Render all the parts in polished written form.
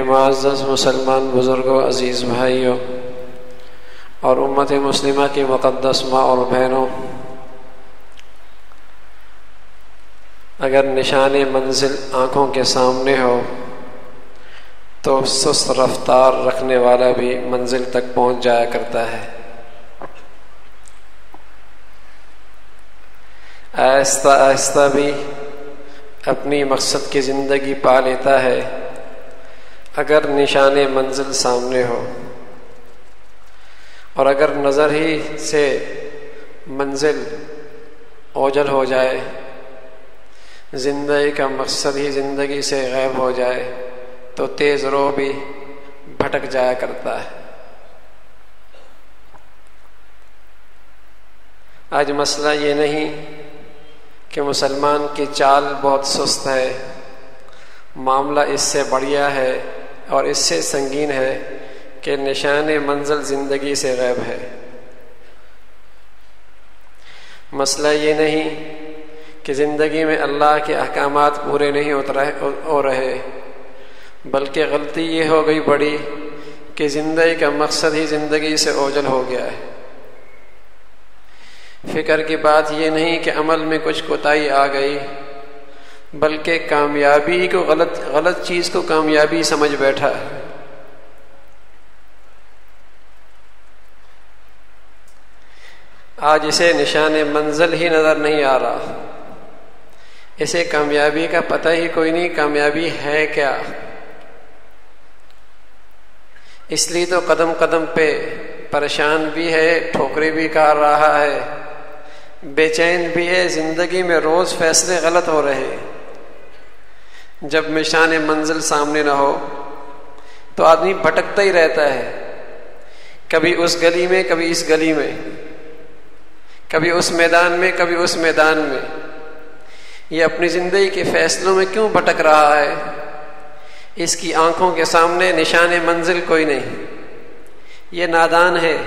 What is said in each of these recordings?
معزز مسلمان بزرگوں، عزیز بھائیوں اور امت مسلمہ کی مقدس ماں اور بہنوں، اگر نشان منزل آنکھوں کے سامنے ہو تو سست رفتار رکھنے والا بھی منزل تک پہنچ جایا کرتا ہے۔ آہستہ آہستہ بھی اپنی مقصد کی زندگی پا لیتا ہے اگر نشان منزل سامنے ہو، اور اگر نظر ہی سے منزل اوجھل ہو جائے، زندگی کا مقصد ہی زندگی سے غائب ہو جائے تو تیز رو بھی بھٹک جایا کرتا ہے۔ آج مسئلہ یہ نہیں کہ مسلمان کی چال بہت سست ہے، معاملہ اس سے بڑھیا ہے اور اس سے سنگین ہے کہ نشان منزل زندگی سے غائب ہے۔ مسئلہ یہ نہیں کہ زندگی میں اللہ کے احکامات پورے نہیں ہو رہے، بلکہ غلطی یہ ہو گئی بڑی کہ زندگی کا مقصد ہی زندگی سے اوجھل ہو گیا ہے۔ فکر کی بات یہ نہیں کہ عمل میں کچھ کوتاہی آ گئی، بلکہ کامیابی کو غلط چیز کو کامیابی سمجھ بیٹھا ہے۔ آج اسے نشان منزل ہی نظر نہیں آ رہا، اسے کامیابی کا پتہ ہی کوئی نہیں، کامیابی ہے کیا۔ اس لیے تو قدم قدم پہ پریشان بھی ہے، ٹھوکریں بھی کھا رہا ہے، بے چین بھی ہے، زندگی میں روز فیصلے غلط ہو رہے۔ جب نشان منزل سامنے نہ ہو تو آدمی بھٹکتا ہی رہتا ہے، کبھی اس گلی میں، کبھی اس گلی میں، کبھی اس میدان میں، کبھی اس میدان میں۔ یہ اپنی زندگی کے فیصلوں میں کیوں بھٹک رہا ہے؟ اس کی آنکھوں کے سامنے نشان منزل کوئی نہیں۔ یہ نادان ہے،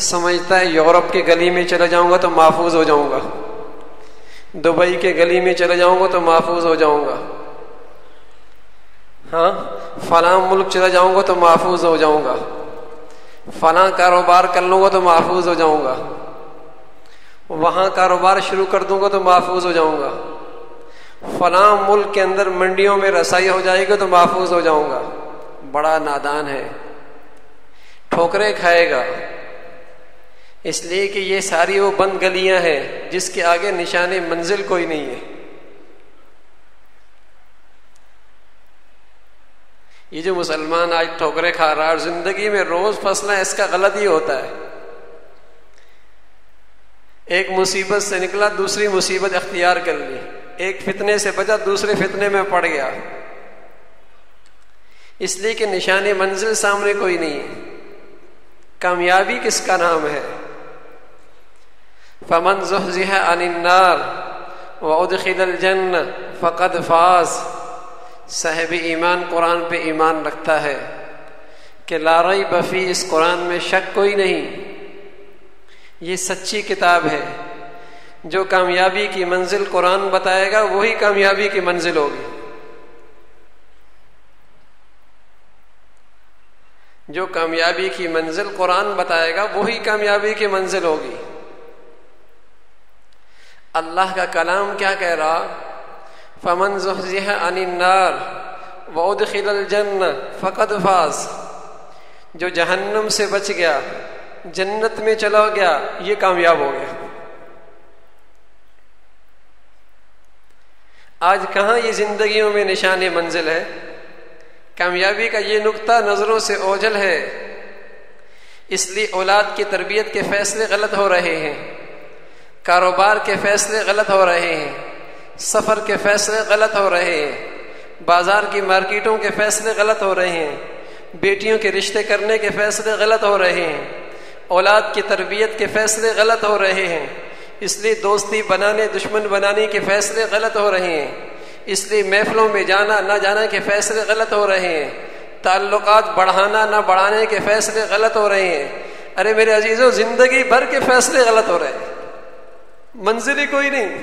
سمجھتا ہے یورپ کے گلی میں چلے جاؤں گا تو محفوظ ہو جاؤں گا، دبئی کے گلی میں چلے جاؤں گا تو محفوظ ہو جاؤں گا، ہاں فلاں ملک چلا جاؤں گا تو محفوظ ہو جاؤں گا، فلاں کاروبار کر لوں گا تو محفوظ ہو جاؤں گا، وہاں کاروبار شروع کر دوں گا تو محفوظ ہو جاؤں گا، فلاں ملک کے اندر منڈیوں میں رسائی ہو جائے گی تو محفوظ ہو جاؤں گا۔ بڑا نادان ہے، ٹھوکریں کھائے گا، اس لیے کہ یہ ساری وہ بند گلیاں ہیں جس کے آگے نشان منزل کوئی نہیں ہے۔ یہ جو مسلمان آج ٹھوکریں کھا رہا ہے اور زندگی میں روز پھنسنا اس کا غلط ہی ہوتا ہے۔ ایک مصیبت سے نکلا، دوسری مصیبت اختیار کر لی، ایک فتنے سے بچا، دوسرے فتنے میں پڑ گیا، اس لیے کہ نشان منزل سامنے کوئی نہیں ہے۔ کامیابی کس کا نام ہے؟ فمن زحزح عن النار وادخل الجنہ فقد فاز۔ صاحب ایمان قرآن پہ ایمان رکھتا ہے کہ لا ریب فیہ، اس قرآن میں شک کوئی نہیں، یہ سچی کتاب ہے۔ جو کامیابی کی منزل قرآن بتائے گا وہی کامیابی کی منزل ہوگی۔ جو کامیابی کی منزل قرآن بتائے گا وہی کامیابی کی منزل ہوگی۔ اللہ کا کلام کیا کہہ رہا؟ فمن زحزح عن النار وادخل الجنہ فقد فاز۔ جو جہنم سے بچ گیا، جنت میں چلا گیا، یہ کامیاب ہو گیا۔ آج کہاں یہ زندگیوں میں نشان منزل ہے؟ کامیابی کا یہ نقطہ نظروں سے اوجھل ہے، اس لیے اولاد کی تربیت کے فیصلے غلط ہو رہے ہیں، کاروبار کے فیصلے غلط ہو رہے ہیں، سفر کے فیصلے غلط ہو رہے ہیں، بازار کی مارکیٹوں کے فیصلے غلط ہو رہے ہیں، بیٹیوں کے رشتے کرنے کے فیصلے غلط ہو رہے ہیں، اولاد کی تربیت کے فیصلے غلط ہو رہے ہیں، اس لیے دوستی بنانے دشمن بنانے کے فیصلے غلط ہو رہے ہیں، اس لیے محفلوں میں جانا نہ جانا کے فیصلے غلط ہو رہے ہیں، تعلقات بڑھانا نہ بڑھانے کے فیصلے غلط ہو رہے ہیں۔ ارے میرے عزیزوں، زندگی بھر کے فیصلے غلط ہو رہے ہیں، منزل ہی کوئی نہیں۔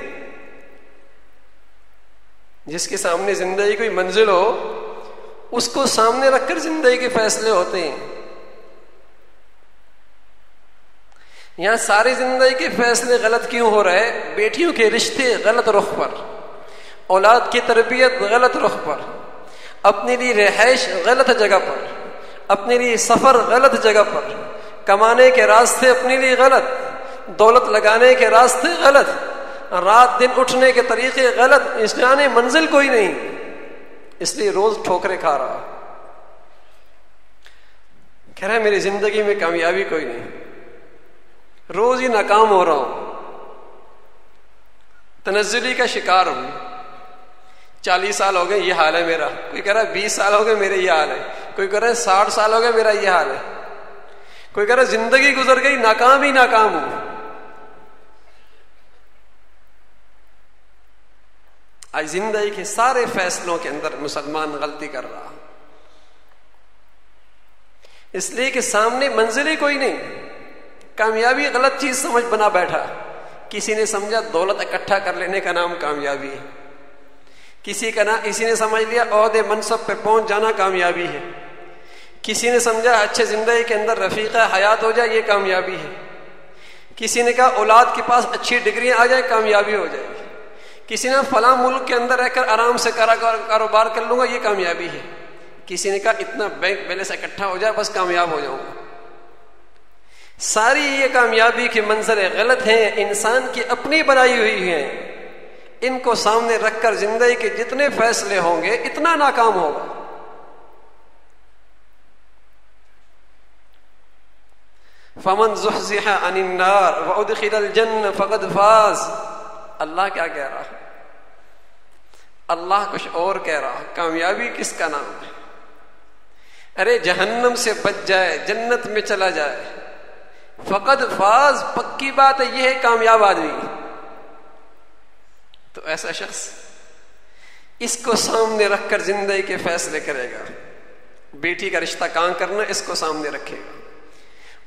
جس کے سامنے زندگی کوئی منزل ہو اس کو سامنے رکھ کر زندگی کے فیصلے ہوتے ہیں. یہاں ساری زندگی کے فیصلے غلط کیوں ہو رہے؟ بیٹیوں کے رشتے غلط رخ پر، اولاد کی تربیت غلط رخ پر، اپنے لیے رہائش غلط جگہ پر، اپنے لیے سفر غلط جگہ پر، کمانے کے راستے اپنے لیے غلط، دولت لگانے کے راستے غلط، رات دن اٹھنے کے طریقے غلط، اس جانے منزل کوئی نہیں، اس لیے روز ٹھوکریں کھا رہا. کہہ رہا ہے میری زندگی میں کامیابی کوئی نہیں، روز ہی ناکام ہو رہا ہوں، تنزلی کا شکار ہوں. 40 سال ہو گئے یہ حال ہے میرا، کوئی کہہ رہا ہے 20 سال ہو گئے میرے یہ حال ہے، کوئی کہہ رہا ہے 60 سال ہو گئے میرا یہ حال ہے، کوئی کہہ رہا ہے زندگی گزر گئی ناکام ہی ناکام ہوں. آج زندگی کے سارے فیصلوں کے اندر مسلمان غلطی کر رہا، اس لیے کہ سامنے منزل ہی کوئی نہیں. کامیابی غلط چیز سمجھ بنا بیٹھا. کسی نے سمجھا دولت اکٹھا کر لینے کا نام کامیابی ہے، کسی نے سمجھ لیا عہدے منصب پہ پہنچ جانا کامیابی ہے، کسی نے سمجھا اچھے زندگی کے اندر رفیقہ حیات ہو جائے یہ کامیابی ہے، کسی نے کہا اولاد کے پاس اچھی ڈگریاں آ جائے کامیابی ہو جائے گی، کسی نے فلاں ملک کے اندر رہ کر آرام سے کاروبار کر لوں گا یہ کامیابی ہے، کسی نے کہا اتنا بینک بیلنس اکٹھا ہو جائے بس کامیاب ہو جاؤں گا. ساری یہ کامیابی کے منظر غلط ہیں، انسان کی اپنی بنائی ہوئی ہیں. ان کو سامنے رکھ کر زندگی کے جتنے فیصلے ہوں گے اتنا ناکام ہوگا. فمن زحزح عن النار وادخل الجنہ فقد فاز. اللہ کیا کہہ رہا ہے؟ اللہ کچھ اور کہہ رہا. کامیابی کس کا نام ہے؟ ارے جہنم سے بچ جائے، جنت میں چلا جائے، فقد فاز. پکی بات ہے، یہ ہے کامیاب آدمی. تو ایسا شخص اس کو سامنے رکھ کر زندگی کے فیصلے کرے گا. بیٹی کا رشتہ کہاں کرنا اس کو سامنے رکھے گا،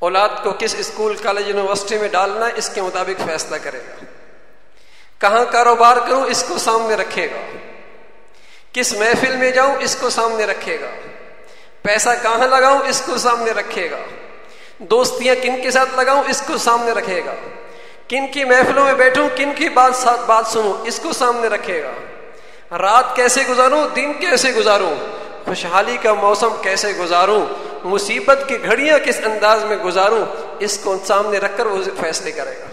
اولاد کو کس اسکول کالج یونیورسٹی میں ڈالنا اس کے مطابق فیصلہ کرے گا، کہاں کاروبار کروں اس کو سامنے رکھے گا، کس محفل میں جاؤں اس کو سامنے رکھے گا، پیسہ کہاں لگاؤں اس کو سامنے رکھے گا، دوستیاں کن کے ساتھ لگاؤں اس کو سامنے رکھے گا، کن کی محفلوں میں بیٹھوں کن کی بات سنوں اس کو سامنے رکھے گا، رات کیسے گزاروں دن کیسے گزاروں، خوشحالی کا موسم کیسے گزاروں، مصیبت کی گھڑیاں کس انداز میں گزاروں، اس کو سامنے رکھ کر وہ فیصلے کرے گا.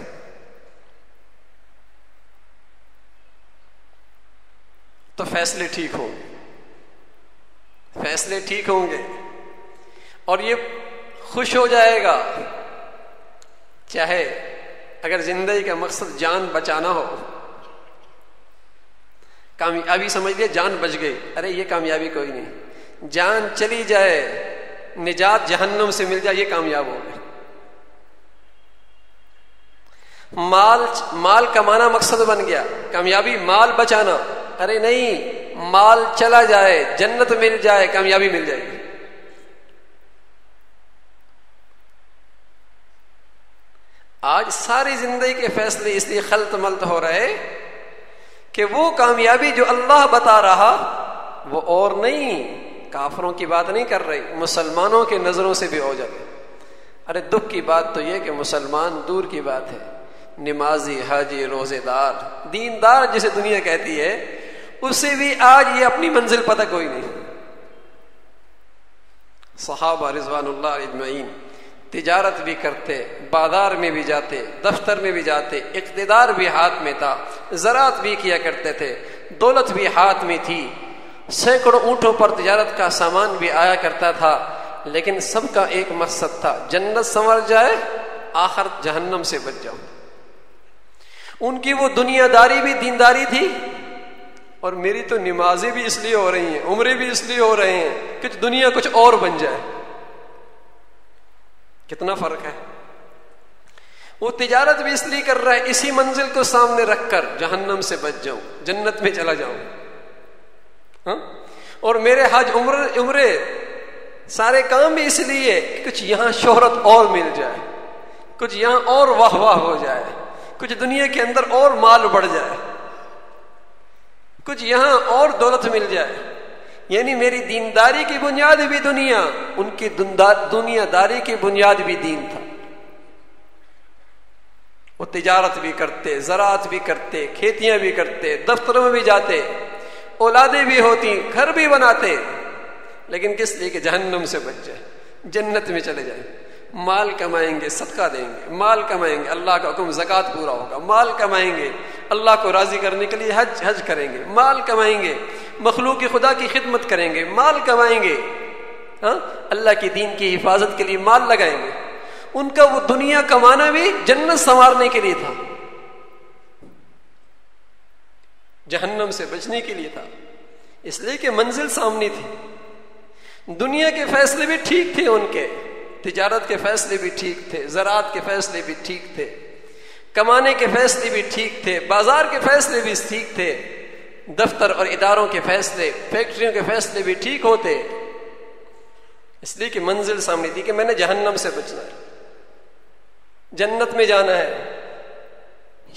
تو فیصلے ٹھیک ہوں گے، فیصلے ٹھیک ہوں گے اور یہ خوش ہو جائے گا. چاہے اگر زندگی کا مقصد جان بچانا ہو، کامیابی سمجھ لیا جان بچ گئی، ارے یہ کامیابی کوئی نہیں. جان چلی جائے، نجات جہنم سے مل جائے، یہ کامیاب ہو گئے. مال کمانا مقصد بن گیا، کامیابی مال بچانا، ارے نہیں، مال چلا جائے جنت مل جائے کامیابی مل جائے گی. آج ساری زندگی کے فیصلے اس لیے خلط ملط ہو رہے کہ وہ کامیابی جو اللہ بتا رہا وہ اور نہیں. کافروں کی بات نہیں کر رہی، مسلمانوں کے نظروں سے بھی اوجھل. ارے دکھ کی بات تو یہ کہ مسلمان دور کی بات ہے، نمازی، حاجی، روزے دار، دیندار جسے دنیا کہتی ہے، اسے بھی آج یہ اپنی منزل پتہ کوئی نہیں. صحابہ رضوان اللہ اجمعین تجارت بھی کرتے، بازار میں بھی جاتے، دفتر میں بھی جاتے، اقتدار بھی ہاتھ میں تھا، زراعت بھی کیا کرتے تھے، دولت بھی ہاتھ میں تھی، سینکڑوں اونٹوں پر تجارت کا سامان بھی آیا کرتا تھا، لیکن سب کا ایک مقصد تھا، جنت سنور جائے آخر جہنم سے بچ جاؤ. ان کی وہ دنیا داری بھی دینداری تھی، اور میری تو نمازیں بھی اس لیے ہو رہی ہیں، عمرے بھی اس لیے ہو رہے ہیں کہ دنیا کچھ اور بن جائے. کتنا فرق ہے. وہ تجارت بھی اس لیے کر رہا ہے اسی منزل کو سامنے رکھ کر جہنم سے بچ جاؤں، جنت میں چلا جاؤں. ہاں؟ اور میرے حج عمرے سارے کام بھی اس لیے کچھ یہاں شہرت اور مل جائے، کچھ یہاں اور واہ واہ ہو جائے، کچھ دنیا کے اندر اور مال بڑھ جائے، کچھ یہاں اور دولت مل جائے. یعنی میری دینداری کی بنیاد بھی دنیا، ان کی دنیا داری کی بنیاد بھی دین تھا۔ وہ تجارت بھی کرتے، زراعت بھی کرتے، کھیتیاں بھی کرتے، دفتروں میں بھی جاتے، اولادیں بھی ہوتی، گھر بھی بناتے، لیکن کس لیے کہ جہنم سے بچ جائے، جنت میں چلے جائیں۔ مال کمائیں گے، صدقہ دیں گے، مال کمائیں گے، اللہ کا حکم زکوٰۃ پورا ہوگا، مال کمائیں گے، اللہ کو راضی کرنے کے لیے حج کریں گے، مال کمائیں گے، مخلوق خدا کی خدمت کریں گے، مال کمائیں گے، ہاں اللہ کی دین کی حفاظت کے لیے مال لگائیں گے۔ ان کا وہ دنیا کمانا بھی جنت سنوارنے کے لیے تھا، جہنم سے بچنے کے لیے تھا، اس لیے کہ منزل سامنے تھی۔ دنیا کے فیصلے بھی ٹھیک تھے، ان کے تجارت کے فیصلے بھی ٹھیک تھے، زراعت کے فیصلے بھی ٹھیک تھے، کمانے کے فیصلے بھی ٹھیک تھے، بازار کے فیصلے بھی ٹھیک تھے، دفتر اور اداروں کے فیصلے، فیکٹریوں کے فیصلے بھی ٹھیک ہوتے، اس لیے کہ منزل سامنے تھی کہ میں نے جہنم سے بچنا ہے، جنت میں جانا ہے۔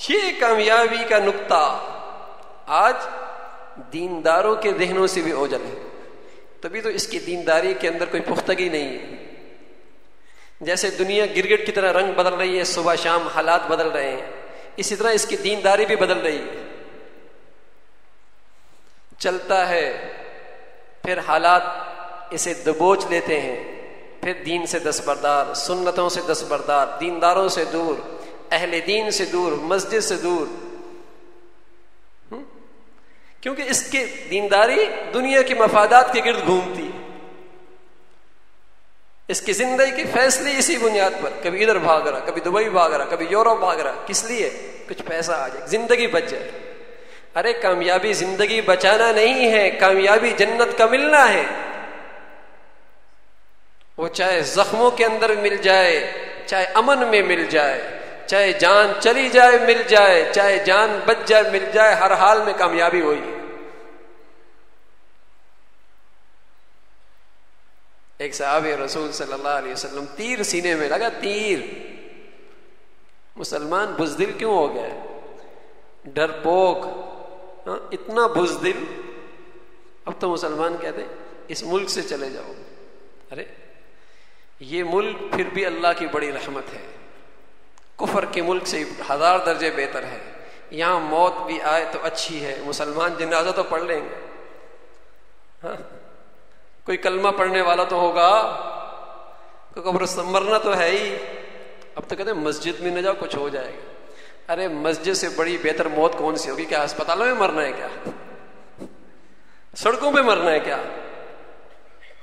یہ کامیابی کا نقطہ آج دینداروں کے ذہنوں سے بھی اوجھل ہے، تبھی تو اس کی دینداری کے اندر کوئی پختگی نہیں ہے۔ جیسے دنیا گرگٹ کی طرح رنگ بدل رہی ہے، صبح شام حالات بدل رہے ہیں، اسی طرح اس کی دینداری بھی بدل رہی ہے۔ چلتا ہے، پھر حالات اسے دبوچ لیتے ہیں، پھر دین سے دستبردار، سنتوں سے دستبردار، دینداروں سے دور، اہل دین سے دور، مسجد سے دور، کیونکہ اس کی دینداری دنیا کے مفادات کے گرد گھومتی ہے۔ اس کی زندگی کے فیصلے اسی بنیاد پر، کبھی ادھر بھاگ رہا، کبھی دبئی بھاگ رہا، کبھی یورپ بھاگ رہا، کس لیے؟ کچھ پیسہ آ جائے، زندگی بچ جائے۔ ارے کامیابی زندگی بچانا نہیں ہے، کامیابی جنت کا ملنا ہے۔ وہ چاہے زخموں کے اندر مل جائے، چاہے امن میں مل جائے، چاہے جان چلی جائے مل جائے، چاہے جان بچ جائے مل جائے، ہر حال میں کامیابی ہوئی۔ ایک صحابی رسول صلی اللہ علیہ وسلم، تیر سینے میں لگا، تیر۔ مسلمان بزدل کیوں ہو گیا ہے؟ ڈرپوک، اتنا بزدل۔ اب تو مسلمان کہتے ہیں اس ملک سے چلے جاؤ۔ ارے یہ ملک پھر بھی اللہ کی بڑی رحمت ہے، کفر کے ملک سے 1000 درجے بہتر ہے۔ یہاں موت بھی آئے تو اچھی ہے، مسلمان جنازہ تو پڑھ لیں گے، ہاں کوئی کلمہ پڑھنے والا تو ہوگا، کوئی قبر مرنا تو ہے ہی۔ اب تو کہتے ہیں مسجد میں نہ جاؤ کچھ ہو جائے گا۔ ارے مسجد سے بڑی بہتر موت کون سی ہوگی؟ کیا ہسپتالوں میں مرنا ہے؟ کیا سڑکوں پہ مرنا ہے؟ کیا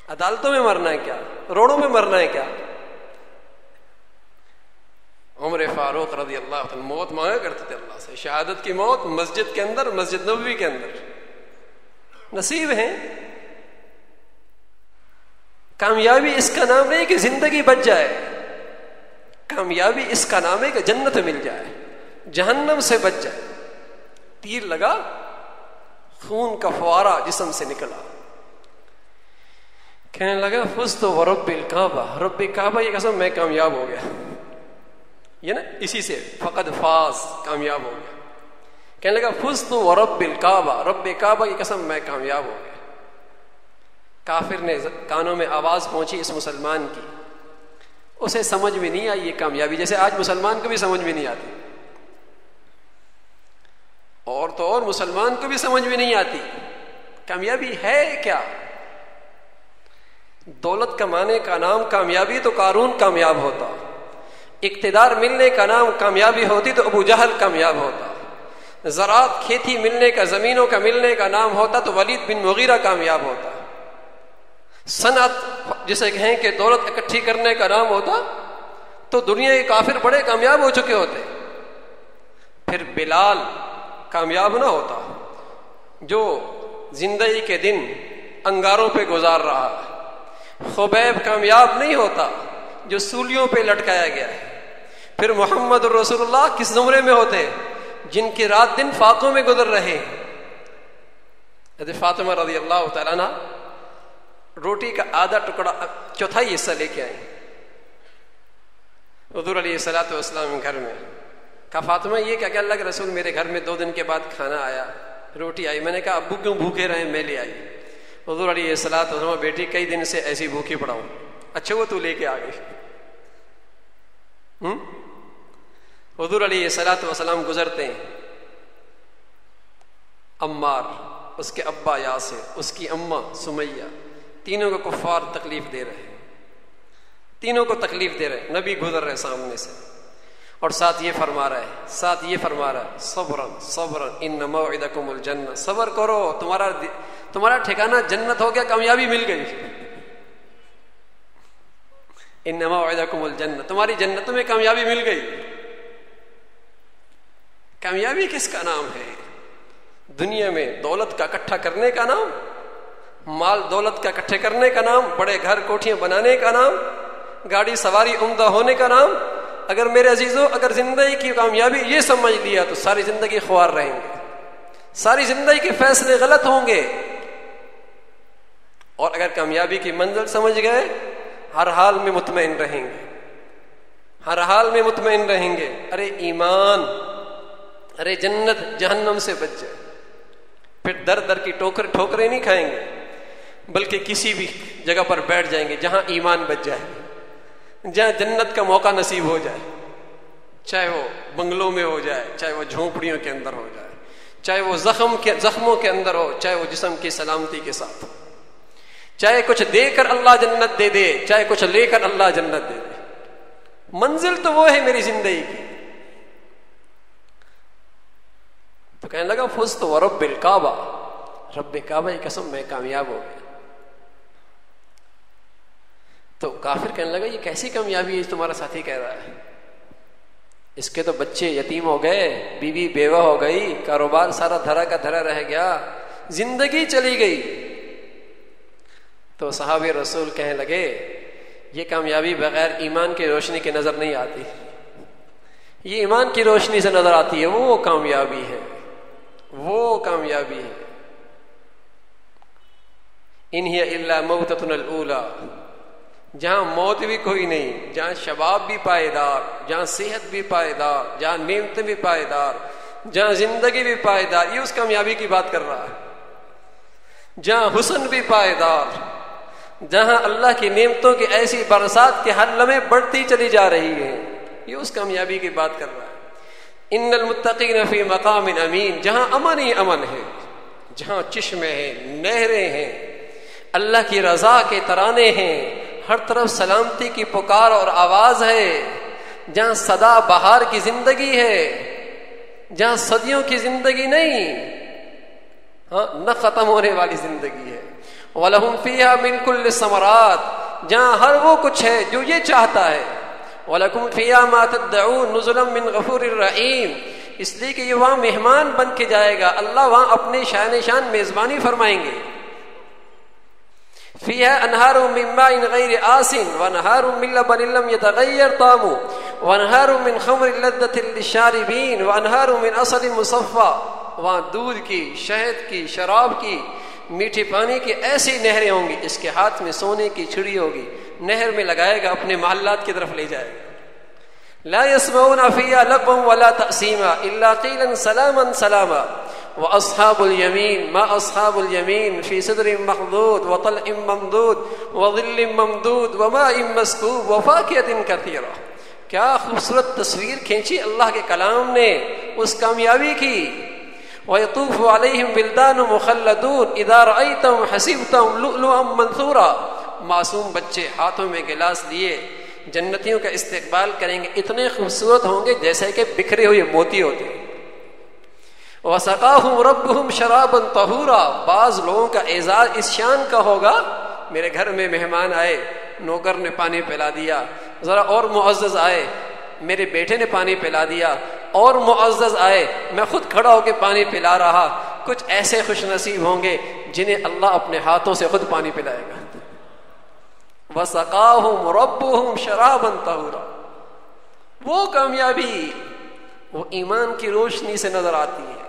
عدالتوں میں مرنا ہے؟ کیا روڈوں میں مرنا ہے؟ کیا عمر فاروق رضی اللہ عنہ موت مانگا کرتے تھے اللہ سے، شہادت کی موت مسجد کے اندر، مسجد نبوی کے اندر نصیب ہے۔ کامیابی اس کا نام نہیں کہ زندگی بچ جائے، کامیابی اس کا نام ہے کہ جنت مل جائے، جہنم سے بچ جائے۔ تیر لگا، خون کا فوارہ جسم سے نکلا، کہنے لگا فزت ورب الکعبہ، رب کعبہ کی قسم میں کامیاب ہو گیا۔ یہ نا اسی سے فقد فاز، کامیاب ہو گیا۔ کہنے لگا فزت ورب الکعبہ، رب کعبہ کی قسم میں کامیاب ہو گیا۔ کافر نے کانوں میں آواز پہنچی اس مسلمان کی، اسے سمجھ میں نہیں آئی یہ کامیابی، جیسے آج مسلمان کو بھی سمجھ میں نہیں آتی، اور تو اور مسلمان کو بھی سمجھ میں نہیں آتی کامیابی ہے کیا۔ دولت کمانے کا نام کامیابی تو قارون کامیاب ہوتا، اقتدار ملنے کا نام کامیابی ہوتی تو ابو جہل کامیاب ہوتا، زراعت کھیتی ملنے کا، زمینوں کا ملنے کا نام ہوتا تو ولید بن مغیرہ کامیاب ہوتا، صنعت جسے کہیں کہ دولت اکٹھی کرنے کا نام ہوتا تو دنیا کے کافر بڑے کامیاب ہو چکے ہوتے۔ پھر بلال کامیاب نہ ہوتا جو زندگی کے دن انگاروں پہ گزار رہا، خبیب کامیاب نہیں ہوتا جو سولیوں پہ لٹکایا گیا ہے۔ پھر محمد رسول اللہ کس زمرے میں ہوتے؟ جن کی رات دن فاقوں میں گزر رہے ہیں۔ حضرت فاطمہ رضی اللہ تعالیٰ عنہ روٹی کا آدھا ٹکڑا، چوتھائی حصہ لے کے آئی حضور علیہ الصلوۃ والسلام گھر میں۔ کہا فاطمہ یہ کیا کہ اللہ کے رسول میرے گھر میں 2 دن کے بعد کھانا آیا، روٹی آئی۔ میں نے کہا ابو کیوں بھوکے رہے؟ میں لے آئی۔ حضور علیہ الصلوۃ والسلام بیٹی کئی دن سے ایسی بھوکی پڑا ہوں. اچھا وہ تو لے کے آ گئی. حضور علیہ الصلوۃ والسلام گزرتے ہیں. عمار، اس کے ابا یاسر، اس کی اماں سمیہ، تینوں کو کفار تکلیف دے رہے ہیں. تینوں کو تکلیف دے رہے. نبی گزر رہے سامنے سے اور ساتھ یہ فرما رہا ہے صبرا صبرا ان موعدکم الجنہ. صبر کرو، تمہارا ٹھکانہ جنت ہو گیا، کامیابی مل گئی. ان موعدکم الجنہ، تمہاری جنتوں میں کامیابی مل گئی. کامیابی کس کا نام ہے؟ دنیا میں دولت کا اکٹھا کرنے کا نام، مال دولت کا اکٹھے کرنے کا نام، بڑے گھر کوٹھیاں بنانے کا نام، گاڑی سواری عمدہ ہونے کا نام. اگر میرے عزیزوں، اگر زندگی کی کامیابی یہ سمجھ لیا تو ساری زندگی خوار رہیں گے، ساری زندگی کے فیصلے غلط ہوں گے. اور اگر کامیابی کی منزل سمجھ گئے، ہر حال میں مطمئن رہیں گے، ہر حال میں مطمئن رہیں گے. ارے ایمان، ارے جنت جہنم سے بچ جائے. پھر در در کی ٹھوکریں نہیں کھائیں گے، بلکہ کسی بھی جگہ پر بیٹھ جائیں گے جہاں ایمان بچ جائے، جہاں جنت کا موقع نصیب ہو جائے. چاہے وہ بنگلوں میں ہو جائے، چاہے وہ جھونپڑیوں کے اندر ہو جائے، چاہے وہ زخموں کے اندر ہو، چاہے وہ جسم کی سلامتی کے ساتھ ہو. چاہے کچھ دے کر اللہ جنت دے دے، چاہے کچھ لے کر اللہ جنت دے دے. منزل تو وہ ہے میری زندگی کی. تو کہنے لگا فزت ورب الکعبہ، رب کعبہ کی قسم میں کامیاب ہو گیا. تو کافر کہنے لگا یہ کیسی کامیابی ہے تمہارا ساتھی کہہ رہا ہے؟ اس کے تو بچے یتیم ہو گئے، بیوی بیوہ ہو گئی، کاروبار سارا دھرا کا دھرا رہ گیا، زندگی چلی گئی. تو صحابہ رسول کہنے لگے یہ کامیابی بغیر ایمان کی روشنی کے نظر نہیں آتی، یہ ایمان کی روشنی سے نظر آتی ہے. وہ کامیابی ہے، وہ کامیابی ہے. ان ہی الا موتتنا الاولی، جہاں موت بھی کوئی نہیں، جہاں شباب بھی پائیدار، جہاں صحت بھی پائیدار، جہاں نعمتیں بھی پائیدار، جہاں زندگی بھی پائیدار. یہ اس کامیابی کی بات کر رہا ہے. جہاں حسن بھی پائیدار، جہاں اللہ کی نعمتوں کی ایسی برسات کے ہر لمحے بڑھتی چلی جا رہی ہے، یہ اس کامیابی کی بات کر رہا ہے. ان المتقین فی مقام امین، جہاں امن ہی امن ہے، جہاں چشمے ہیں، نہریں ہیں، اللہ کی رضا کے ترانے ہیں، ہر طرف سلامتی کی پکار اور آواز ہے، جہاں سدا بہار کی زندگی ہے، جہاں صدیوں کی زندگی نہیں، نہ ختم ہونے والی زندگی ہے. وَلَهُمْ فِيهَا مِنْ كُلِّ الثَّمَرَاتِ، جہاں ہر وہ کچھ ہے جو یہ چاہتا ہے. وَلَكُمْ فِيهَا مَا تَدَّعُونَ نُزُلًا مِّنْ غَفُورٍ رَحِيمٍ، اس لیے کہ یہ وہاں مہمان بن کے جائے گا، اللہ وہاں اپنے شان شان میزبانی فرمائیں گے. فِيهَا أَنْهَارٌ مِّن مَّاءٍ غَيْرِ آسِنٍ وَأَنْهَارٌ مِّن لَّبَنٍ لَّمْ يَتَغَيَّرْ طَعْمُهُ وَأَنْهَارٌ مِّن خَمْرٍ لَّذَّةٍ لِّلشَّارِبِينَ وَأَنْهَارٌ مِّن عَسَلٍ مُّصَفًّى، وہاں دودھ کی، شہد کی، شراب کی، میٹھے پانی کی ایسی نہریں ہوں گی. اس کے ہاتھ میں سونے کی چھڑی ہوگی، نہر میں لگائے گا، اپنے محلات کی طرف لے جائے گا. لا يسمعون فيها لغوا ولا تأثيما إلا قيلا سلاما سلاما. وأصحاب اليمين ما أصحاب اليمين في سدر مخضود وطلع ممدود وظل ممدود وماء مسكوب وفاكهة كثيرة. کیا خوبصورت تصویر کھینچی اللہ کے کلام نے اس کامیابی کی. وَيَطُوفُ عَلَيْهِمْ وِلْدَانٌ مُخَلَّدُونَ إِذَا رَأَيْتَهُمْ حَسِبْتَهُمْ لُؤْلُؤًا مَّنثُورًا. معصوم بچے ہاتھوں میں گلاس لیے جنتیوں کا استقبال کریں گے، اتنے خوبصورت ہوں گے جیسے کہ بکھرے ہوئے موتی ہوتے ہیں. وَسَقَاهُمْ رَبُّهُمْ شَرَابًا طَهُورًا. بعض لوگوں کا اعزاز اس شان کا ہوگا، میرے گھر میں مہمان آئے، نوکر نے پانی پلا دیا، ذرا اور معزز آئے، میرے بیٹے نے پانی پلا دیا، اور معزز آئے، میں خود کھڑا ہو کے پانی پلا رہا. کچھ ایسے خوش نصیب ہوں گے جنہیں اللہ اپنے ہاتھوں سے خود پانی پلائے گا. وَسَقَاهُمْ رَبُّهُمْ شَرَابًا طَهُورًا. وہ کامیابی وہ ایمان کی روشنی سے نظر آتی ہے.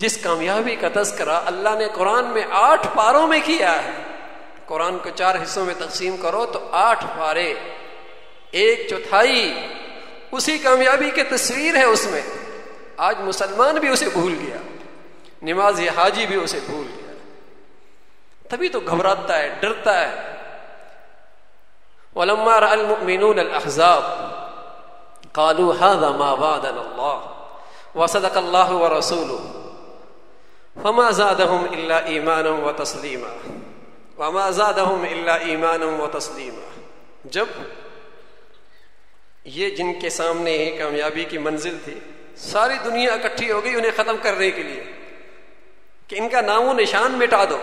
جس کامیابی کا تذکرہ اللہ نے قرآن میں 8 پاروں میں کیا ہے. قرآن کو 4 حصوں میں تقسیم کرو تو 8 پارے، 1/4 اسی کامیابی کی تصویر ہے اس میں. آج مسلمان بھی اسے بھول گیا، نماز حاجی بھی اسے بھول گیا. تبھی تو گھبراتا ہے، ڈرتا ہے. وَلَمَّا رَأَى الْمُؤْمِنُونَ الْأَحْزَابَ قَالُوا هَذَا مَا وَعَدَنَا اللَّهُ وَصَدَقَ اللَّهُ وَرَسُولُهُ فَمَا زَادَهُمْ إِلَّا إِيمَانًا وَتَسْلِيمًا وَمَا زَادَهُمْ إِلَّا إِيمَانًا وَتَسْلِيمًا. جب یہ جن کے سامنے ہی کامیابی کی منزل تھی، ساری دنیا اکٹھی ہو گئی انہیں ختم کرنے کے لیے کہ ان کا نام و نشان مٹا دو.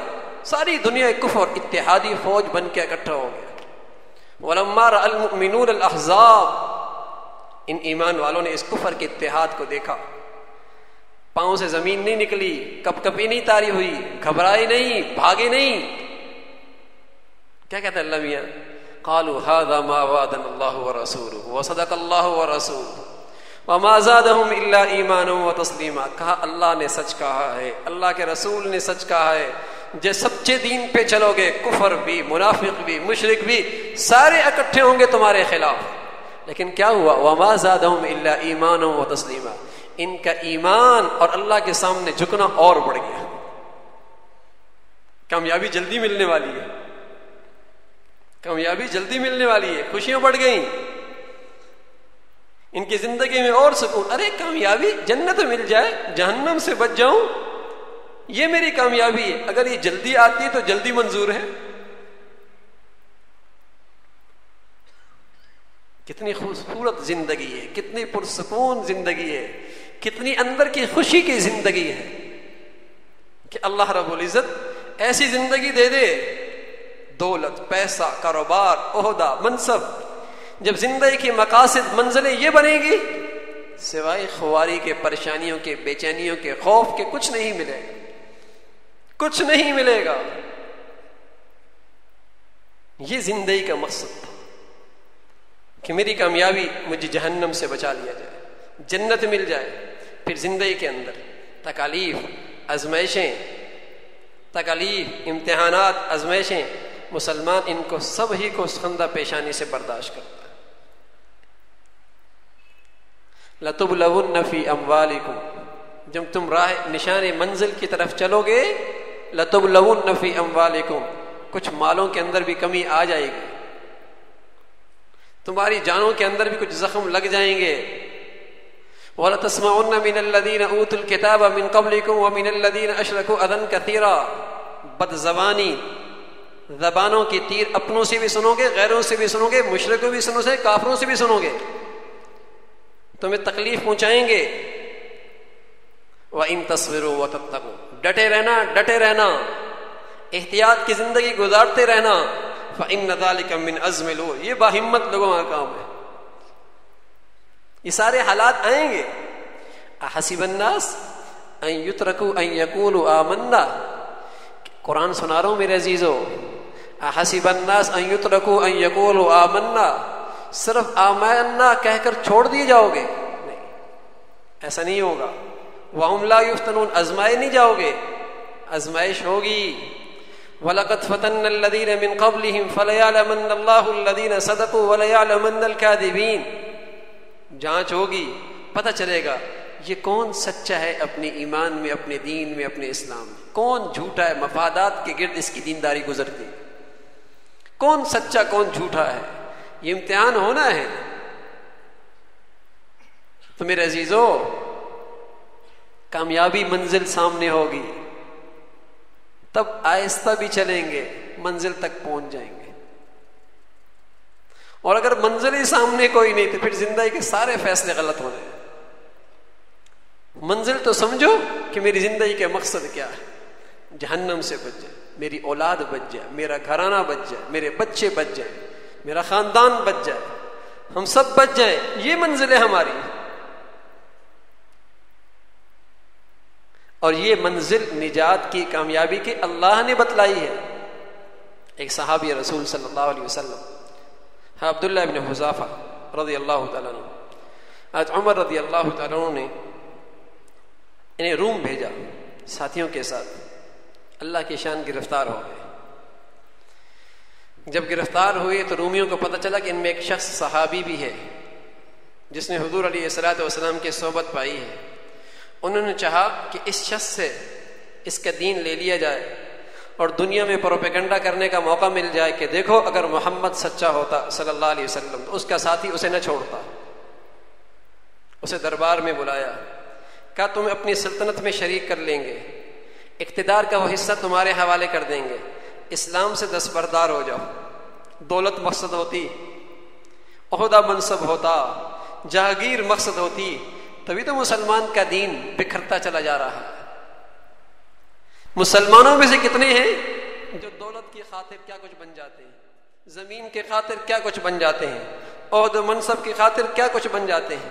ساری دنیا کفر اتحادی فوج بن کے اکٹھا ہو گیا. وَلَمَّا رَأَى الْمُؤْمِنُونَ الْأَحْزَابَ، ان ایمان والوں نے اس کفر کے اتحاد کو دیکھا. پاؤں سے زمین نہیں نکلی، کپ کپی نہیں تاری ہوئی، گھبرائے نہیں، بھاگے نہیں. کیا کہتا ہے اللہ میاں؟ قالوا هذا ما وعدنا الله ورسوله وصدق الله ورسوله وما زادهم الا ایمانا وتسلیما. کہا اللہ نے سچ کہا ہے، اللہ کے رسول نے سچ کہا ہے. جس سچے دین پہ چلو گے، کفر بھی، منافق بھی، مشرک بھی سارے اکٹھے ہوں گے تمہارے خلاف. لیکن کیا ہوا؟ وما زادهم الا ایمانا وتسلیما. ان کا ایمان اور اللہ کے سامنے جھکنا اور بڑھ گیا. کامیابی جلدی ملنے والی ہے، کامیابی جلدی ملنے والی ہے. خوشیاں بڑھ گئیں ان کی زندگی میں اور سکون. ارے کامیابی جنت مل جائے، جہنم سے بچ جاؤں، یہ میری کامیابی ہے. اگر یہ جلدی آتی ہے تو جلدی منظور ہے. کتنی خوبصورت زندگی ہے، کتنی پرسکون زندگی ہے، کتنی اندر کی خوشی کی زندگی ہے کہ اللہ رب العزت ایسی زندگی دے دے. دولت، پیسہ، کاروبار، عہدہ، منصب. جب زندگی کی مقاصد، منزلیں یہ بنے گی، سوائے خواری کے، پریشانیوں کے، بے چینیوں کے، خوف کے کچھ نہیں ملے گا، کچھ نہیں ملے گا. یہ زندگی کا مقصد تھا کہ میری کامیابی مجھے جہنم سے بچا لیا جائے، جنت مل جائے. پھر زندگی کے اندر تکالیف، آزمائشیں، تکالیف، امتحانات، آزمائشیں، مسلمان ان کو سب ہی کو خندہ پیشانی سے برداشت کرتا ہے. لَتُبْلَوُنَّ فِي أَمْوَالِكُمْ، جب تم راہ نشان منزل کی طرف چلو گے، لَتُبْلَوُنَّ فِي أَمْوَالِكُمْ، کچھ مالوں کے اندر بھی کمی آ جائے گی، تمہاری جانوں کے اندر بھی کچھ زخم لگ جائیں گے. وَلَتَسْمَعُنَّ مِنَ الَّذِينَ أُوتُوا الْكِتَابَ مِنْ قَبْلِكُمْ وَمِنَ الَّذِينَ أَشْرَكُوا أَذًى كَثِيرًا. بد زبانی، زبانوں کی تیر اپنوں سے بھی سنو گے، غیروں سے بھی سنو گے، مشرکوں بھی سنو گے، کافروں سے بھی سنو گے، تمہیں تکلیف پہنچائیں گے. وَإِن تَصْبِرُوا وَتَتَّقُوا، ڈٹے رہنا، ڈٹے رہنا، احتیاط کی زندگی گزارتے رہنا. فَإِنَّ ذَلِكَ مِنْ عَزْمِ الْأُمُورِ، یہ باہمت لوگوں کا کام ہے. یہ سارے حالات آئیں گے. احسب الناس ان یترکوا ان یقولوا آمنا، قرآن سنا رہا ہوں میرے عزیزو. احسب الناس ان یترکوا ان یقولوا آمنا، صرف آمنا کہہ کر چھوڑ دیے جاؤ گے؟ نہیں، ایسا نہیں ہوگا. وَهُمْ لَا يُفْتَنُونَ، آزمائے نہیں جاؤ گے، آزمائش ہوگی. وَلَقَدْ فَتَنَّ الَّذِينَ مِنْ قَبْلِهِمْ فَلَيَعْلَمَنَّ اللَّهُ الَّذِينَ صَدَقُوا وَلَيَعْلَمَنَّ الْكَاذِبِينَ. جانچ ہوگی، پتہ چلے گا یہ کون سچا ہے اپنے ایمان میں، اپنے دین میں، اپنے اسلام میں، کون جھوٹا ہے. مفادات کے گرد اس کی دینداری گزرتی، کون سچا کون جھوٹا ہے. یہ امتحان ہونا ہے. تو میرے عزیزو، کامیابی منزل سامنے ہوگی، تب آہستہ بھی چلیں گے، منزل تک پہنچ جائیں گے. اور اگر منزل ہی سامنے کوئی نہیں تو پھر زندگی کے سارے فیصلے غلط ہو رہے ہیں. منزل تو سمجھو کہ میری زندگی کا مقصد کیا ہے. جہنم سے بچ جائے، میری اولاد بچ جائے، میرا گھرانہ بچ جائے، میرے بچے بچ جائیں، میرا خاندان بچ جائے، ہم سب بچ جائیں. یہ منزل ہے ہماری. اور یہ منزل نجات کی، کامیابی کی اللہ نے بتلائی ہے. ایک صحابی رسول صلی اللہ علیہ وسلم عبداللہ ابن حذافہ رضی اللہ تعالیٰ عنہ، آج عمر رضی اللہ تعالیٰ عنہ نے انہیں روم بھیجا ساتھیوں کے ساتھ. اللہ کی شان گرفتار ہو گئے. جب گرفتار ہوئے تو رومیوں کو پتہ چلا کہ ان میں ایک شخص صحابی بھی ہے جس نے حضور علیہ الصلوۃ والسلام کی صحبت پائی ہے. انہوں نے چاہا کہ اس شخص سے اس کا دین لے لیا جائے اور دنیا میں پروپیگنڈا کرنے کا موقع مل جائے کہ دیکھو اگر محمد سچا ہوتا صلی اللہ علیہ وسلم تو اس کا ساتھی اسے نہ چھوڑتا. اسے دربار میں بلایا, کہا تم اپنی سلطنت میں شریک کر لیں گے, اقتدار کا وہ حصہ تمہارے حوالے کر دیں گے, اسلام سے دستبردار ہو جاؤ. دولت مقصد ہوتی, عہدہ منصب ہوتا, جہانگیر مقصد ہوتی, تبھی تو مسلمان کا دین بکھرتا چلا جا رہا ہے. مسلمانوں میں سے کتنے ہیں جو دولت کی خاطر کیا کچھ بن جاتے ہیں, زمین کے خاطر کیا کچھ بن جاتے ہیں, عہدہ منصب کی خاطر کیا کچھ بن جاتے ہیں,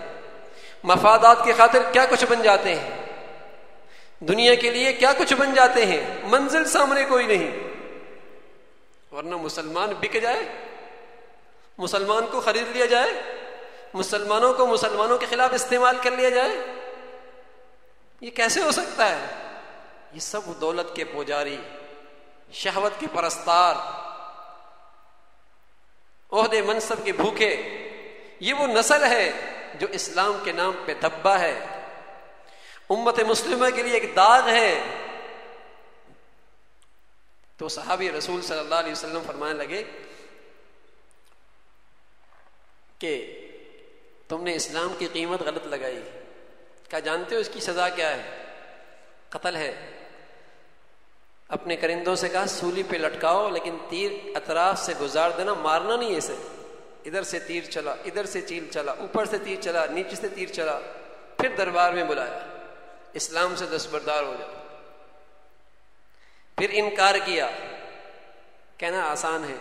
مفادات کی خاطر کیا کچھ بن جاتے ہیں, دنیا کے لیے کیا کچھ بن جاتے ہیں, منزل سامنے کوئی نہیں. ورنہ مسلمان بک جائے, مسلمان کو خرید لیا جائے, مسلمانوں کو مسلمانوں کے خلاف استعمال کر لیا جائے, یہ کیسے ہو سکتا ہے؟ یہ سب دولت کے پجاری, شہوت کے پرستار, عہدے منصب کے بھوکے, یہ وہ نسل ہے جو اسلام کے نام پہ دھبا ہے, امت مسلمہ کے لیے ایک داغ ہے. تو صحابی رسول صلی اللہ علیہ وسلم فرمانے لگے کہ تم نے اسلام کی قیمت غلط لگائی. کیا جانتے ہو اس کی سزا کیا ہے؟ قتل ہے. اپنے کرندوں سے کہا سولی پہ لٹکاؤ, لیکن تیر اطراف سے گزار دینا, مارنا نہیں اسے. ادھر سے تیر چلا, ادھر سے چیل چلا, اوپر سے تیر چلا, نیچے سے تیر چلا. پھر دربار میں بلایا, اسلام سے دستبردار ہو جاؤ. پھر انکار کیا. کہنا آسان ہے,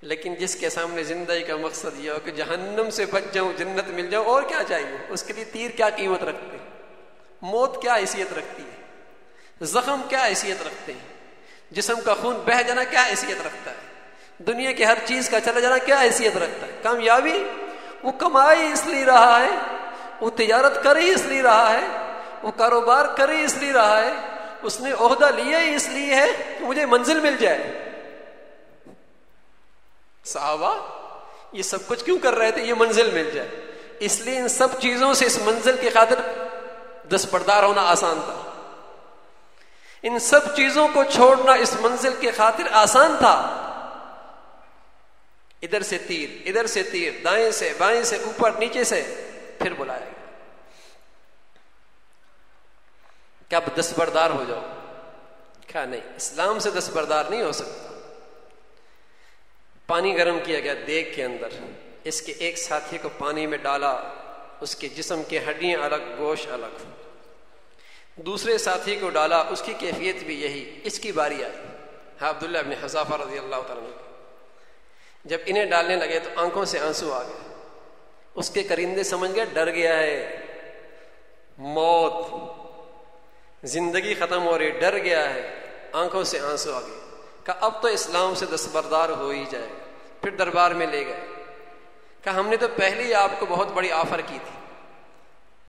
لیکن جس کے سامنے زندگی کا مقصد یہ ہو کہ جہنم سے بچ جاؤں, جنت مل جاؤں, اور کیا چاہیے؟ اس کے لیے تیر کیا قیمت رکھتے ہیں, موت کیا حیثیت رکھتی ہے, زخم کیا حیثیت رکھتے ہیں, جسم کا خون بہہ جانا کیا حیثیت رکھتا ہے, دنیا کی ہر چیز کا چلا جانا کیا حیثیت رکھتا ہے. کامیابی وہ کمائی اس لیے رہا ہے, وہ تجارت کر ہی اس لیے رہا ہے, وہ کاروبار کر ہی اس لیے رہا ہے, اس نے عہدہ لیا ہی اس لیے ہے کہ مجھے منزل مل جائے. صحابہ یہ سب کچھ کیوں کر رہے تھے؟ یہ منزل مل جائے. اس لیے ان سب چیزوں سے اس منزل کی خاطر دستبردار ہونا آسان تھا. ان سب چیزوں کو چھوڑنا اس منزل کی خاطر آسان تھا. ادھر سے تیر, ادھر سے تیر, دائیں سے بائیں سے, اوپر نیچے سے, پھر بلایا گیا کہ اب دستبردار ہو جاؤ. کہا نہیں, اسلام سے دستبردار نہیں ہو سکتا. پانی گرم کیا گیا دیگ کے اندر, اس کے ایک ساتھی کو پانی میں ڈالا, اس کے جسم کے ہڈیاں الگ, گوشت الگ. دوسرے ساتھی کو ڈالا, اس کی کیفیت بھی یہی. اس کی باری آئی, ہاں عبداللہ ابن حذافہ رضی اللہ تعالیٰ عنہ. جب انہیں ڈالنے لگے تو آنکھوں سے آنسو آ گئے. اس کے کرندے سمجھ گئے ڈر گیا ہے, موت, زندگی ختم ہو رہی, ڈر گیا ہے. آنکھوں سے آنسو آ گئے. کہا اب تو اسلام سے دستبردار ہو ہی جائے. پھر دربار میں لے گئے. کہا ہم نے تو پہلے ہی آپ کو بہت بڑی آفر کی تھی,